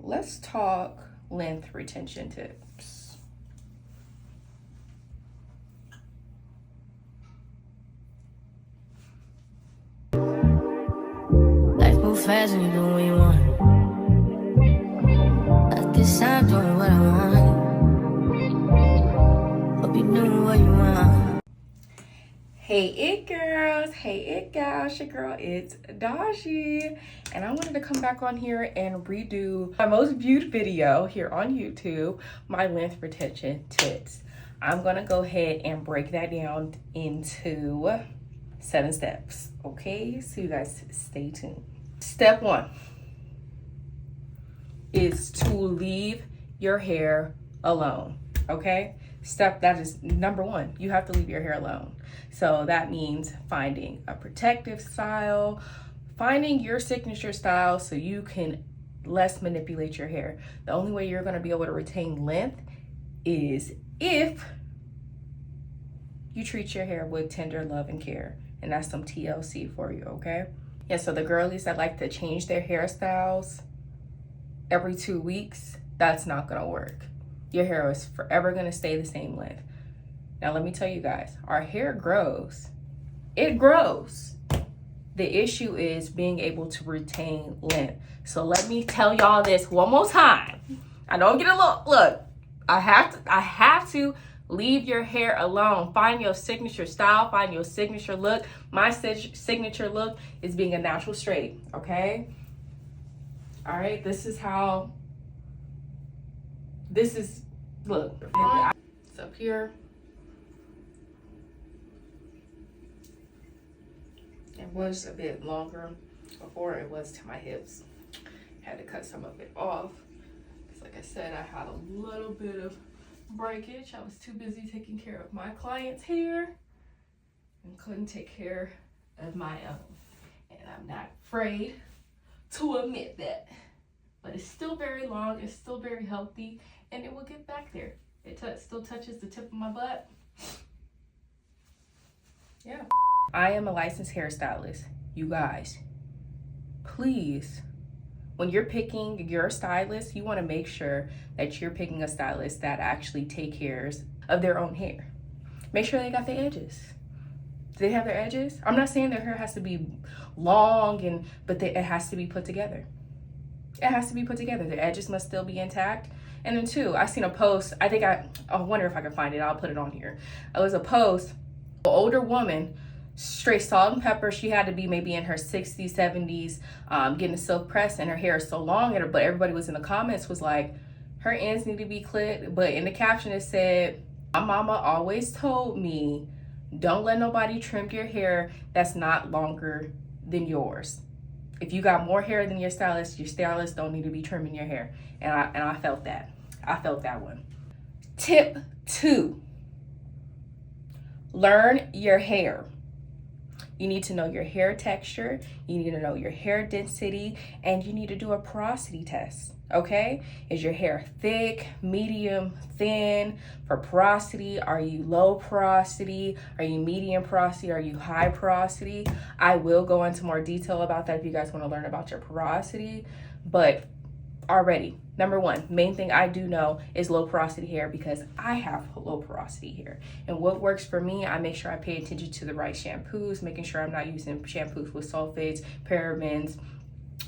let's talk length retention tips. Life move fast and you do what you want. At this time, doing what I want. Hope you doing what you want. Hey it girls, hey it gals, your girl, it's Daji, and I wanted to come back on here and redo my most viewed video here on YouTube, my length retention tips. I'm gonna go ahead and break that down into 7 steps, okay? So you guys stay tuned. Step 1 is to leave your hair alone, okay? That is number 1. You have to leave your hair alone. So that means finding a protective style, finding your signature style so you can less manipulate your hair. The only way you're gonna be able to retain length is if you treat your hair with tender love and care. And that's some TLC for you, okay? Yeah, so the girlies that like to change their hairstyles every 2 weeks, that's not gonna work. Your hair is forever gonna stay the same length. Now let me tell you guys, our hair grows. It grows. The issue is being able to retain length. So let me tell y'all this one more time. I don't get a look. I have to leave your hair alone. Find your signature style, find your signature look. My signature look is being a natural straight, okay? All right, look, it's up here. It was a bit longer before it was to my hips. Had to cut some of it off. Because like I said, I had a little bit of breakage. I was too busy taking care of my clients' hair and couldn't take care of my own. And I'm not afraid to admit that. But it's still very long, it's still very healthy, and it will get back there. It still touches the tip of my butt. Yeah. I am a licensed hairstylist. You guys, please, when you're picking your stylist, you want to make sure that you're picking a stylist that actually take care of their own hair. Make sure they got the edges. Do they have their edges? I'm not saying their hair has to be long, but it has to be put together. It has to be put together. The edges must still be intact. And then 2, I seen a post. I wonder if I can find it. I'll put it on here. It was a post, an older woman, straight salt and pepper. She had to be maybe in her 60s, 70s, getting a silk press, and her hair is so long. But everybody was in the comments was like, her ends need to be clipped. But in the caption it said, my mama always told me, don't let nobody trim your hair that's not longer than yours. If you got more hair than your stylist don't need to be trimming your hair. And I felt that. I felt that one. Tip 2, learn your hair. You need to know your hair texture, you need to know your hair density, and you need to do a porosity test, okay? Is your hair thick, medium, thin? For porosity, are you low porosity? Are you medium porosity? Are you high porosity? I will go into more detail about that if you guys want to learn about your porosity, but already, number 1, main thing I do know is low porosity hair because I have low porosity hair. And what works for me, I make sure I pay attention to the right shampoos, making sure I'm not using shampoos with sulfates, parabens,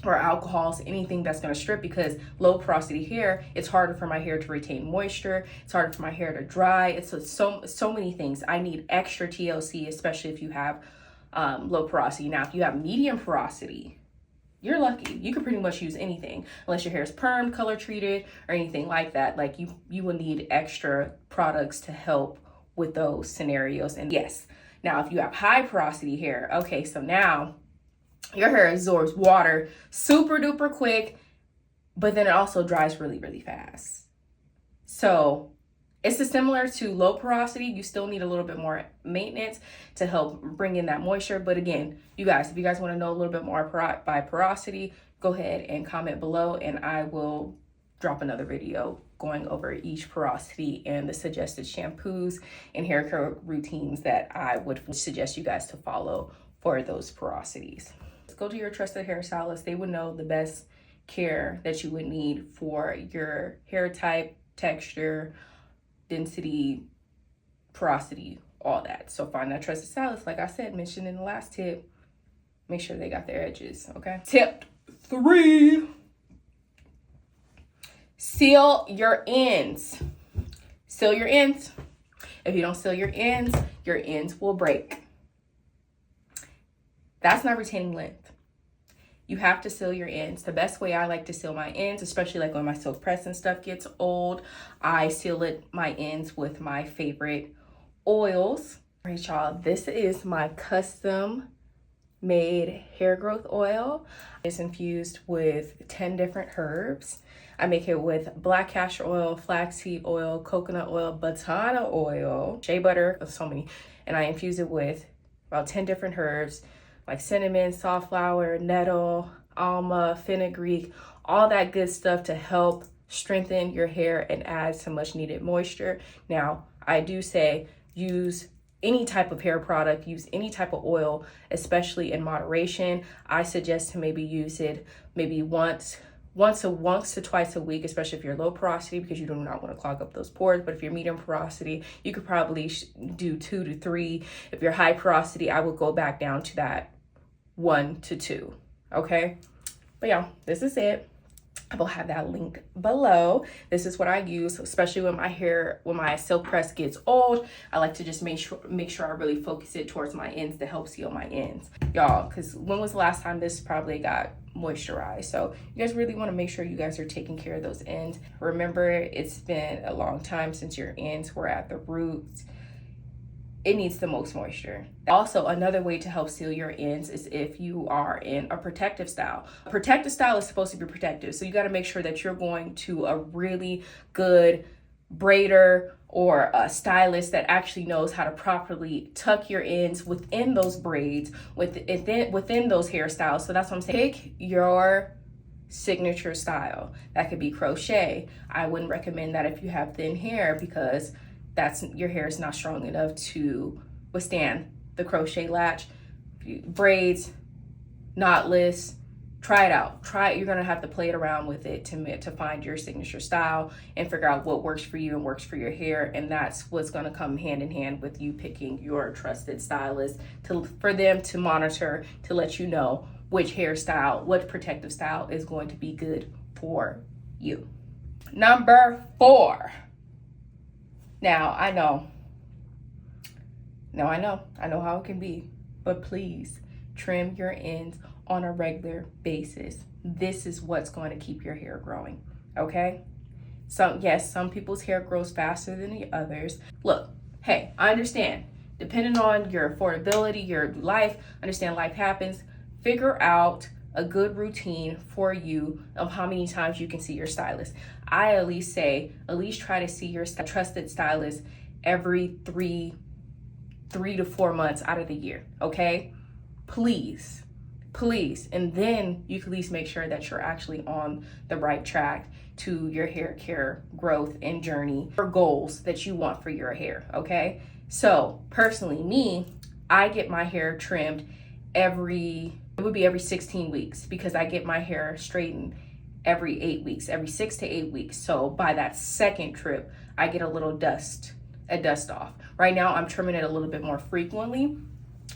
or alcohols, anything that's going to strip, because low porosity hair, it's harder for my hair to retain moisture. It's harder for my hair to dry. It's so many things. I need extra TLC, especially if you have low porosity. Now, if you have medium porosity, you're lucky. You can pretty much use anything unless your hair is permed, color treated, or anything like that. Like you will need extra products to help with those scenarios. And yes, now if you have high porosity hair, okay, so now your hair absorbs water super duper quick, but then it also dries really, really fast. So it's similar to low porosity. You still need a little bit more maintenance to help bring in that moisture. But again, you guys, if you guys want to know a little bit more by porosity, go ahead and comment below and I will drop another video going over each porosity and the suggested shampoos and hair care routines that I would suggest you guys to follow for those porosities. Go to your trusted hairstylist. They would know the best care that you would need for your hair type, texture, density, porosity, all that. So find that trusted stylist. Like I said, mentioned in the last tip, make sure they got their edges, okay? Tip 3, seal your ends. Seal your ends. If you don't seal your ends will break. That's not retaining length. You have to seal your ends. The best way I like to seal my ends, especially like when my silk press and stuff gets old, I seal my ends with my favorite oils. All right, y'all, this is my custom made hair growth oil. It's infused with 10 different herbs. I make it with black castor oil, flaxseed oil, coconut oil, batana oil, shea butter, so many. And I infuse it with about 10 different herbs like cinnamon, safflower, nettle, alma, fenugreek, all that good stuff to help strengthen your hair and add some much needed moisture. Now, I do say use any type of hair product, use any type of oil, especially in moderation. I suggest to maybe use it maybe once to twice a week, especially if you're low porosity, because you do not want to clog up those pores. But if you're medium porosity, you could probably do 2 to 3. If you're high porosity, I would go back down to that 1 to 2. Okay. But yeah, this is it. I will have that link below. This is what I use, especially when my silk press gets old. I like to just make sure I really focus it towards my ends to help seal my ends. Y'all, because when was the last time this probably got moisturized? So you guys really want to make sure you guys are taking care of those ends. Remember, it's been a long time since your ends were at the roots. It needs the most moisture. Also, another way to help seal your ends is if you are in a protective style. A protective style is supposed to be protective, so you got to make sure that you're going to a really good braider or a stylist that actually knows how to properly tuck your ends within those braids, within those hairstyles. So that's what I'm saying. Pick your signature style. That could be crochet. I wouldn't recommend that if you have thin hair, because your hair is not strong enough to withstand the crochet latch. Braids, knotless, try it out. You're gonna have to play it around with it to find your signature style and figure out what works for you and works for your hair. And that's what's gonna come hand in hand with you picking your trusted stylist for them to monitor, to let you know which hairstyle, what protective style is going to be good for you. Number 4. Now, I know how it can be, but please trim your ends on a regular basis. This is what's going to keep your hair growing, okay? Yes, some people's hair grows faster than the others. Look, hey, I understand. Depending on your affordability, your life, understand life happens. Figure out a good routine for you of how many times you can see your stylist. I at least try to see your trusted stylist every 3 to 4 months out of the year, okay? Please. And then you can at least make sure that you're actually on the right track to your hair care growth and journey or goals that you want for your hair, okay? So personally, I get my hair trimmed every 16 weeks, because I get my hair straightened every 8 weeks, every 6 to 8 weeks. So by that second trip, I get a dust off. Right now, I'm trimming it a little bit more frequently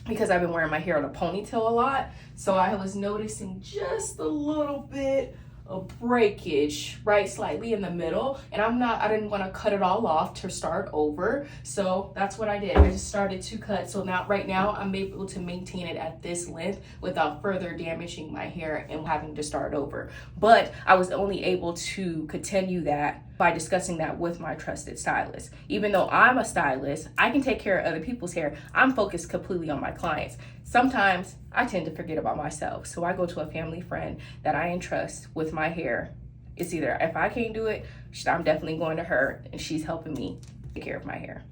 because I've been wearing my hair in a ponytail a lot. So I was noticing just a little bit of breakage right slightly in the middle, and I didn't want to cut it all off to start over, so that's what I did. I just started to cut. So right now I'm able to maintain it at this length without further damaging my hair and having to start over. But I was only able to continue that by discussing that with my trusted stylist. Even though I'm a stylist, I can take care of other people's hair. I'm focused completely on my clients. Sometimes I tend to forget about myself, so I go to a family friend that I entrust with my hair. It's either, if I can't do it, I'm definitely going to her, and she's helping me take care of my hair.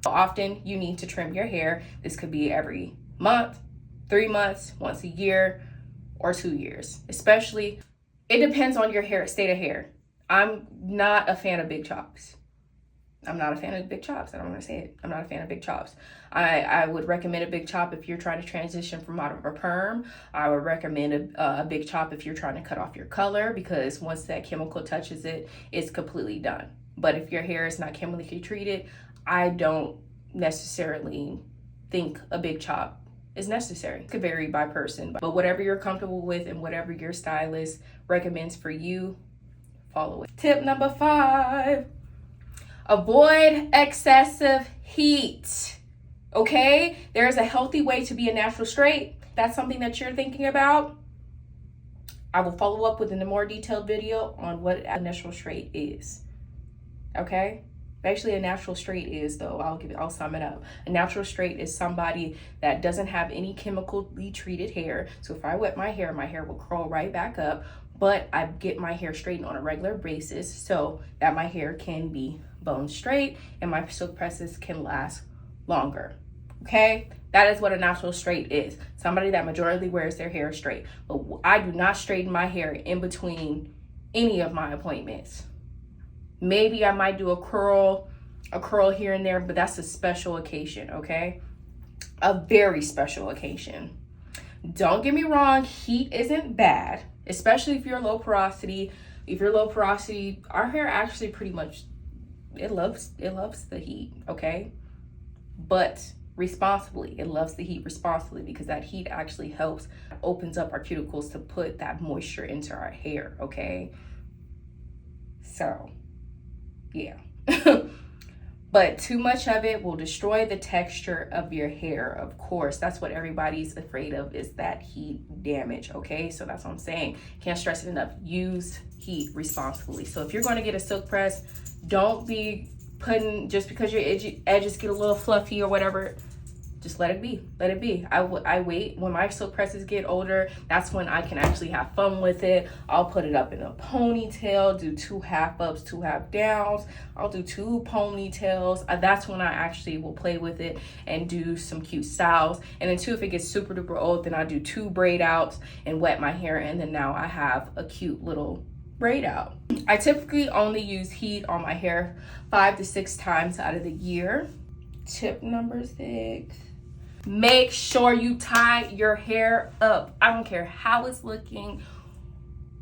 Often you need to trim your hair. This could be every month, 3 months, once a year, or 2 years. Especially, it depends on your hair, state of hair. I'm not a fan of big chops. I'm not a fan of big chops. I don't want to say it. I'm not a fan of big chops. I would recommend a big chop if you're trying to transition from out of a perm. I would recommend a big chop if you're trying to cut off your color, because once that chemical touches it, it's completely done. But if your hair is not chemically treated, I don't necessarily think a big chop is necessary. It could vary by person, but whatever you're comfortable with and whatever your stylist recommends for you, follow it. Tip number 5. Avoid excessive heat, okay? There is a healthy way to be a natural straight. That's something that you're thinking about. I will follow up with a more detailed video on what a natural straight is, okay? Actually, a natural straight is, though, I'll sum it up. A natural straight is somebody that doesn't have any chemically treated hair. So if I wet my hair will curl right back up, but I get my hair straightened on a regular basis so that my hair can be bone straight and my silk presses can last longer, okay? That is what a natural straight is. Somebody that majority wears their hair straight. But I do not straighten my hair in between any of my appointments. Maybe I might do a curl here and there, but that's a special occasion, okay? A very special occasion. Don't get me wrong, heat isn't bad, especially if you're low porosity. If you're low porosity, our hair actually pretty much, it loves the heat, okay? But responsibly, it loves the heat responsibly, because that heat actually helps, opens up our cuticles to put that moisture into our hair, okay? So, yeah. But too much of it will destroy the texture of your hair. Of course, that's what everybody's afraid of, is that heat damage, okay? So that's what I'm saying. Can't stress it enough. Use heat responsibly. So if you're going to get a silk press, don't be putting, just because your edges get a little fluffy or whatever, just let it be. Let it be. I wait. When my silk presses get older, that's when I can actually have fun with it. I'll put it up in a ponytail, do 2 half ups, 2 half downs. I'll do 2 ponytails. That's when I actually will play with it and do some cute styles. And then too, if it gets super duper old, then I do 2 braid outs and wet my hair. And then now I have a cute little braid out. I typically only use heat on my hair 5 to 6 times out of the year. Tip number 6. Make sure you tie your hair up. I don't care how it's looking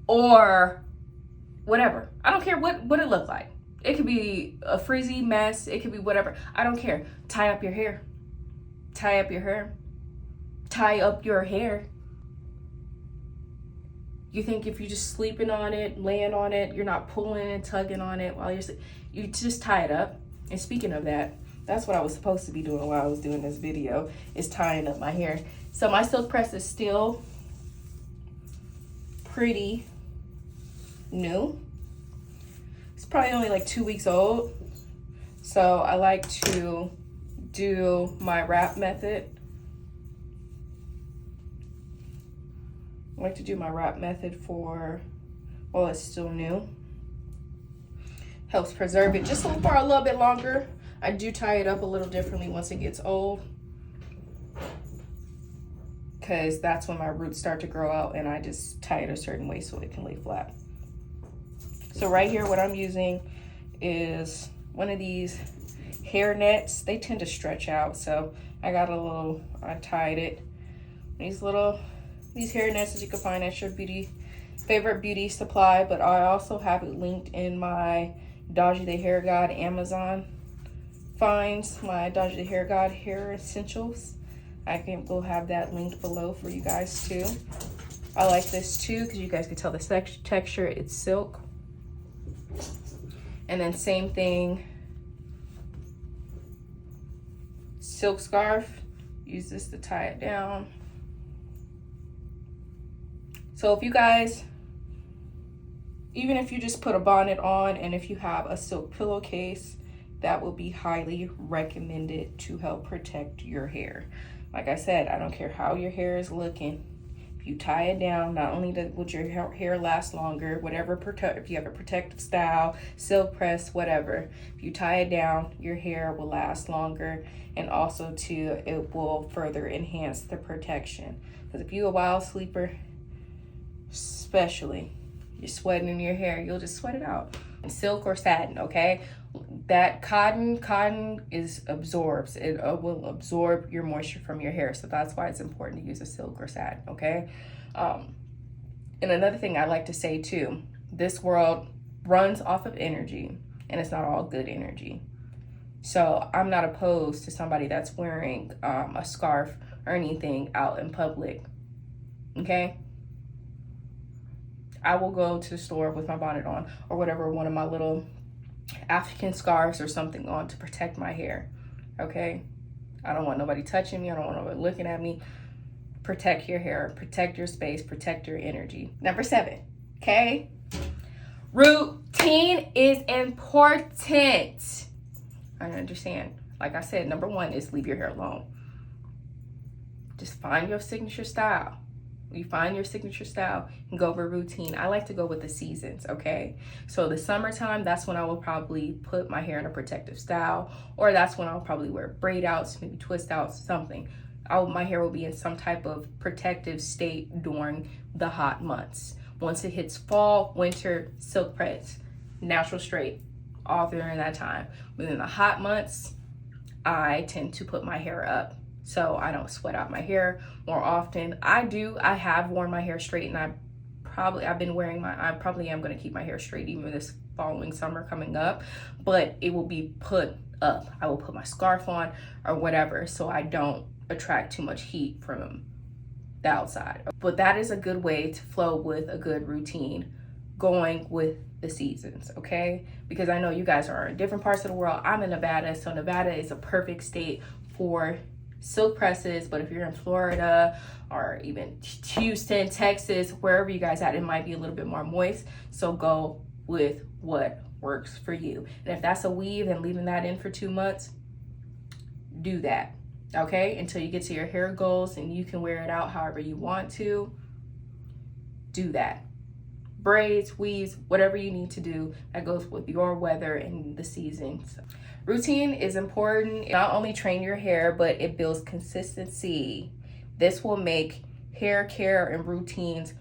or whatever. I don't care what it looks like. It could be a frizzy mess. It could be whatever. I don't care. Tie up your hair. Tie up your hair. Tie up your hair. You think if you're just sleeping on it, laying on it, you're not pulling and tugging on it while you're sleeping, you just tie it up. And speaking of that, that's what I was supposed to be doing while I was doing this video, is tying up my hair. So my silk press is still pretty new. It's probably only like 2 weeks old. So I like to do my wrap method. I like to do my wrap method for while it's still new. Helps preserve it just for a little bit longer. I do tie it up a little differently once it gets old, because that's when my roots start to grow out, and I just tie it a certain way so it can lay flat. So right here, what I'm using is one of these hair nets. They tend to stretch out, so I tied it. These hair nets that you can find at your favorite beauty supply, but I also have it linked in my Dodgy the Hair God Amazon finds, my Dodgy the Hair God hair essentials. We'll have that linked below for you guys too. I like this too because you guys can tell the texture, it's silk. And then same thing, silk scarf. Use this to tie it down. So if you guys, even if you just put a bonnet on, and if you have a silk pillowcase, that will be highly recommended to help protect your hair. Like I said, I don't care how your hair is looking. If you tie it down, not only will your hair last longer, if you have a protective style, silk press, whatever, if you tie it down, your hair will last longer, and also too, it will further enhance the protection. Because if you're a wild sleeper, especially, you're sweating in your hair, you'll just sweat it out. Silk or satin, okay? that cotton is absorbs. It will absorb your moisture from your hair. So that's why it's important to use a silk or satin, okay? And another thing I like to say too, this world runs off of energy, and it's not all good energy. So I'm not opposed to somebody that's wearing a scarf or anything out in public, okay? I will go to the store with my bonnet on or whatever, one of my little African scarves or something on to protect my hair, okay? I don't want nobody touching me. I don't want nobody looking at me. Protect your hair, protect your space, protect your energy. Number 7, okay? Routine is important. I understand. Like I said, number 1 is leave your hair alone. Just find your signature style. You find your signature style and go over routine. I like to go with the seasons, okay? So the summertime, that's when I will probably put my hair in a protective style, or that's when I'll probably wear braid outs, maybe twist outs, something. My hair will be in some type of protective state during the hot months. Once it hits fall, winter, silk press, natural straight, all during that time. Within the hot months, I tend to put my hair up so I don't sweat out my hair more often. I have worn my hair straight, and I probably am going to keep my hair straight even this following summer coming up, but it will be put up. I will put my scarf on or whatever so I don't attract too much heat from the outside. But that is a good way to flow with a good routine, going with the seasons, okay? Because I know you guys are in different parts of the world. I'm in Nevada, so Nevada is a perfect state for silk presses. But if you're in Florida or even Houston, Texas, wherever you guys at, it might be a little bit more moist. So go with what works for you. And if that's a weave and leaving that in for 2 months, do that, okay? Until you get to your hair goals and you can wear it out however you want to. Do that. Braids, weaves, whatever you need to do that goes with your weather and the seasons. Routine is important. Not only train your hair, but it builds consistency. This will make hair care and routines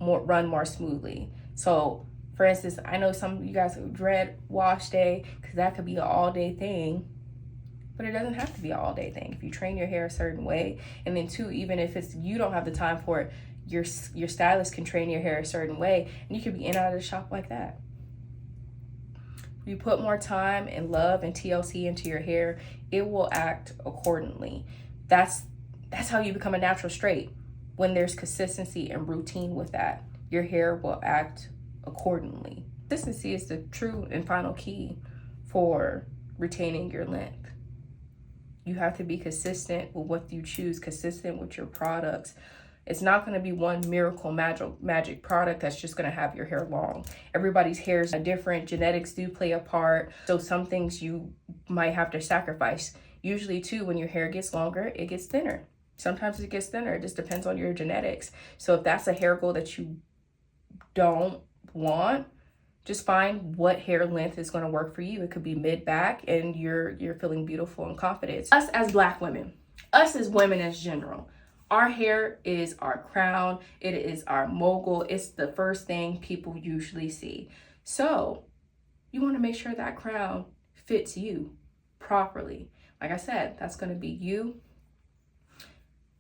run more smoothly. So, for instance, I know some of you guys dread wash day because that could be an all-day thing. But it doesn't have to be an all-day thing. If you train your hair a certain way, and then too, even if you don't have the time for it, your stylist can train your hair a certain way, and you could be in and out of the shop like that. If you put more time and love and TLC into your hair, it will act accordingly. That's how you become a natural straight. When there's consistency and routine with that, your hair will act accordingly. Consistency is the true and final key for retaining your length. You have to be consistent with what you choose, consistent with your products. It's not going to be one miracle magic product that's just going to have your hair long. Everybody's hair is different. Genetics do play a part. So some things you might have to sacrifice. Usually too, when your hair gets longer, it gets thinner. Sometimes it gets thinner. It just depends on your genetics. So if that's a hair goal that you don't want, just find what hair length is going to work for you. It could be mid-back and you're feeling beautiful and confident. Us as Black women, us as women in general, our hair is our crown. It is our mogul. It's the first thing people usually see. So you want to make sure that crown fits you properly. Like I said, that's going to be you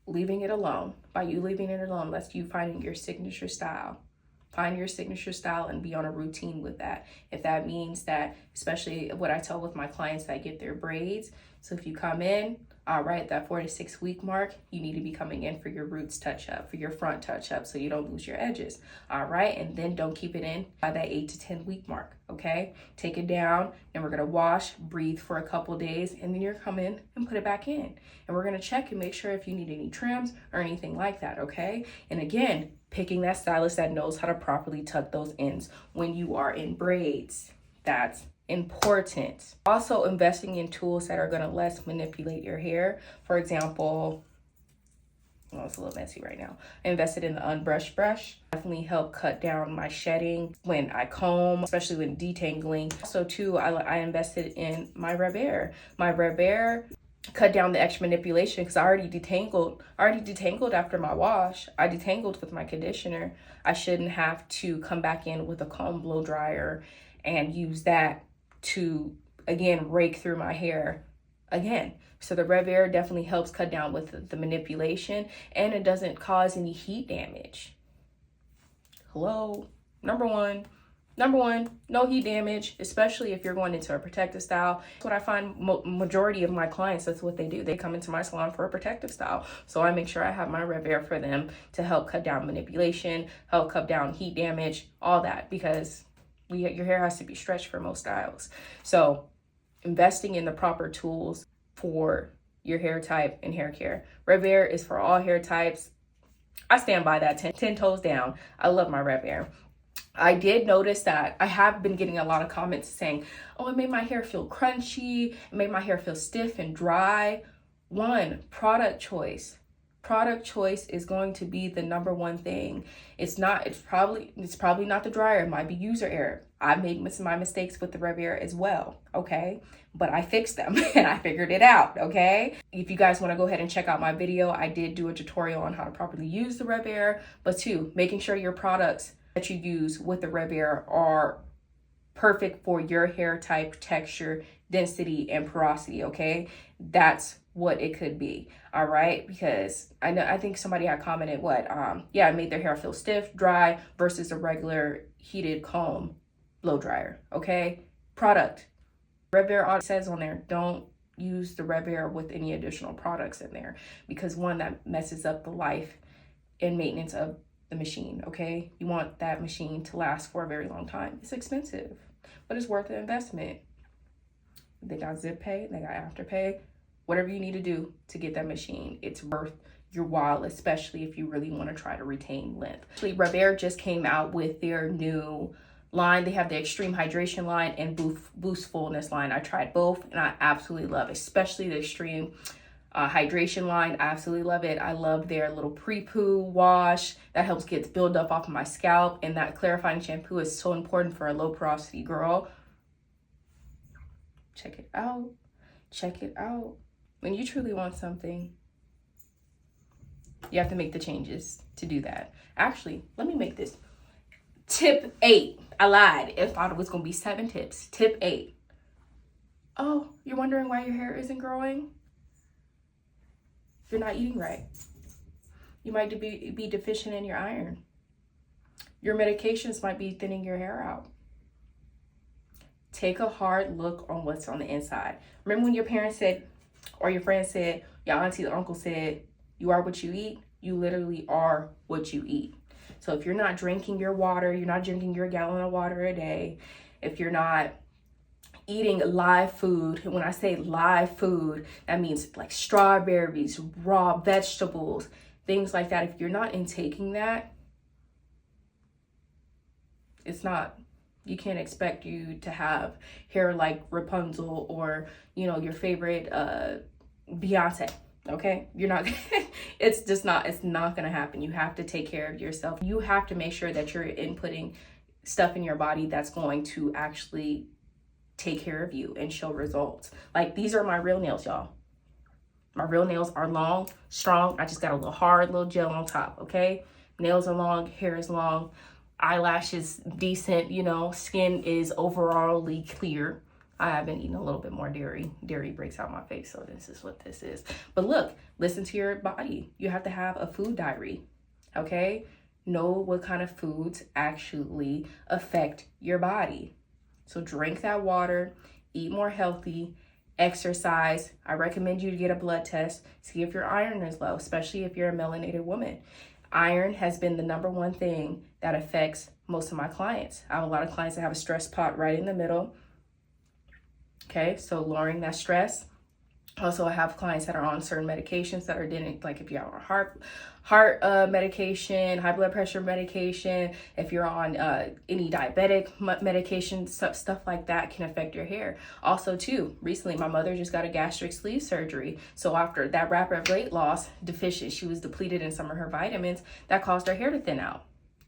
leaving it alone. By you leaving it alone, that's you finding your signature style. Find your signature style and be on a routine with that. If that means that, especially what I tell with my clients that get their braids. So if you come in, all right, that 4 to 6 week mark, you need to be coming in for your roots touch up, for your front touch up, so you don't lose your edges. All right, and then don't keep it in by that 8 to 10 week mark. Okay, take it down, and we're gonna wash, breathe for a couple days, and then you're coming and put it back in. And we're gonna check and make sure if you need any trims or anything like that. Okay, and again, picking that stylist that knows how to properly tuck those ends when you are in braids. That's important. Also, investing in tools that are going to less manipulate your hair. For example, it's a little messy right now. I invested in the unbrushed brush. Definitely help cut down my shedding when I comb, especially when detangling. Also too, I invested in my RevAir. My RevAir cut down the extra manipulation because I already detangled after my wash. I detangled with my conditioner. I shouldn't have to come back in with a comb blow dryer and use that to again, rake through my hair again. So the RevAir definitely helps cut down with the manipulation, and it doesn't cause any heat damage. Hello, number one, no heat damage, especially if you're going into a protective style. That's what I find majority of my clients, that's what they do. They come into my salon for a protective style. So I make sure I have my RevAir for them to help cut down manipulation, help cut down heat damage, all that, because your hair has to be stretched for most styles. So investing in the proper tools for your hair type and hair care. RevAir is for all hair types. I stand by that 10 toes down. I love my RevAir. I did notice that I have been getting a lot of comments saying, oh, it made my hair feel crunchy. It made my hair feel stiff and dry. One, product choice. Product choice is going to be the number one thing. It's probably not the dryer. It might be user error. I made my mistakes with the RevAir as well, okay? But I fixed them and I figured it out, okay? If you guys want to go ahead and check out my video, I did do a tutorial on how to properly use the RevAir. But two, making sure your products that you use with the RevAir are perfect for your hair type, texture, density, and porosity, okay? That's what it could be, all right? Because I think somebody had commented it made their hair feel stiff, dry versus a regular heated comb blow dryer, okay? Product. RevAir says on there, don't use the RevAir with any additional products in there, because one, that messes up the life and maintenance of the machine, okay? You want that machine to last for a very long time. It's expensive, but it's worth the investment. They got zip pay, they got afterpay, whatever you need to do to get that machine, it's worth your while, especially if you really want to try to retain length. Actually, RevAir just came out with their new line. They have the Extreme Hydration line and Boost Fullness line. I tried both and I absolutely love it, especially the Extreme Hydration line. I absolutely love it. I love their little pre-poo wash that helps get buildup off of my scalp, and that clarifying shampoo is so important for a low porosity girl. Check it out. Check it out. When you truly want something, you have to make the changes to do that. Actually, let me make this tip 8. I lied. I thought it was going to be 7 tips. Tip 8. Oh, you're wondering why your hair isn't growing? You're not eating right. You might be deficient in your iron. Your medications might be thinning your hair out. Take a hard look on what's on the inside. Remember when your parents said, or your friend said, your auntie or uncle said, you are what you eat? You literally are what you eat. So if you're not drinking your water, you're not drinking your gallon of water a day, if you're not eating live food, when I say live food, that means like strawberries, raw vegetables, things like that. If you're not intaking that, you can't expect you to have hair like Rapunzel or, your favorite Beyonce. Okay, you're not, it's not gonna happen. You have to take care of yourself. You have to make sure that you're inputting stuff in your body that's going to actually take care of you and show results. Like, these are my real nails, y'all. My real nails are long, strong. I just got a little hard, little gel on top, okay? Nails are long, hair is long, eyelashes decent, skin is overallly clear. I have been eating a little bit more dairy. Dairy breaks out my face, so this is what this is. But look, listen to your body. You have to have a food diary, okay? Know what kind of foods actually affect your body. So drink that water, eat more healthy, exercise. I recommend you to get a blood test, see if your iron is low, especially if you're a melanated woman. Iron has been the number one thing that affects most of my clients. I have a lot of clients that have a stress pot right in the middle. Okay, so lowering that stress. Also, I have clients that are on certain medications that are like if you're on heart medication, high blood pressure medication, if you're on any diabetic medication, stuff like that can affect your hair. Also, too, recently my mother just got a gastric sleeve surgery. So after that rapid weight loss deficient, she was depleted in some of her vitamins that caused her hair to thin out.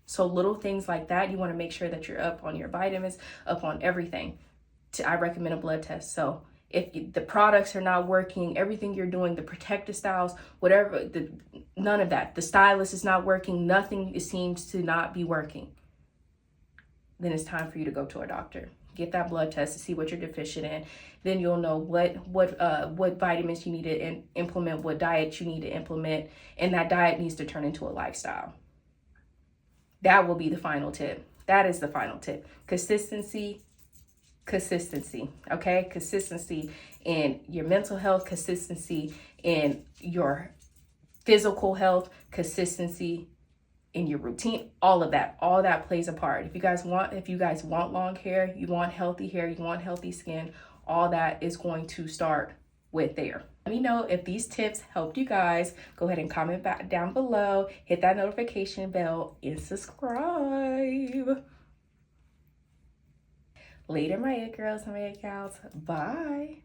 So little things like that, you want to make sure that you're up on your vitamins, up on everything. I recommend a blood test. So if the products are not working, everything you're doing, the protective styles, whatever, none of that. The stylist is not working. Nothing seems to not be working. then it's time for you to go to a doctor. Get that blood test to see what you're deficient in. Then you'll know what vitamins you need to implement, what diet you need to implement, and that diet needs to turn into a lifestyle. That will be the final tip. That is the final tip. Consistency, okay? Consistency in your mental health, consistency in your physical health, consistency in your routine, all that plays a part. If you guys want long hair, you want healthy hair, you want healthy skin, all that is going to start with there. Let me know if these tips helped you guys. Go ahead and comment back down below, hit that notification bell, and subscribe. Later, my it girls and my it gals. Bye.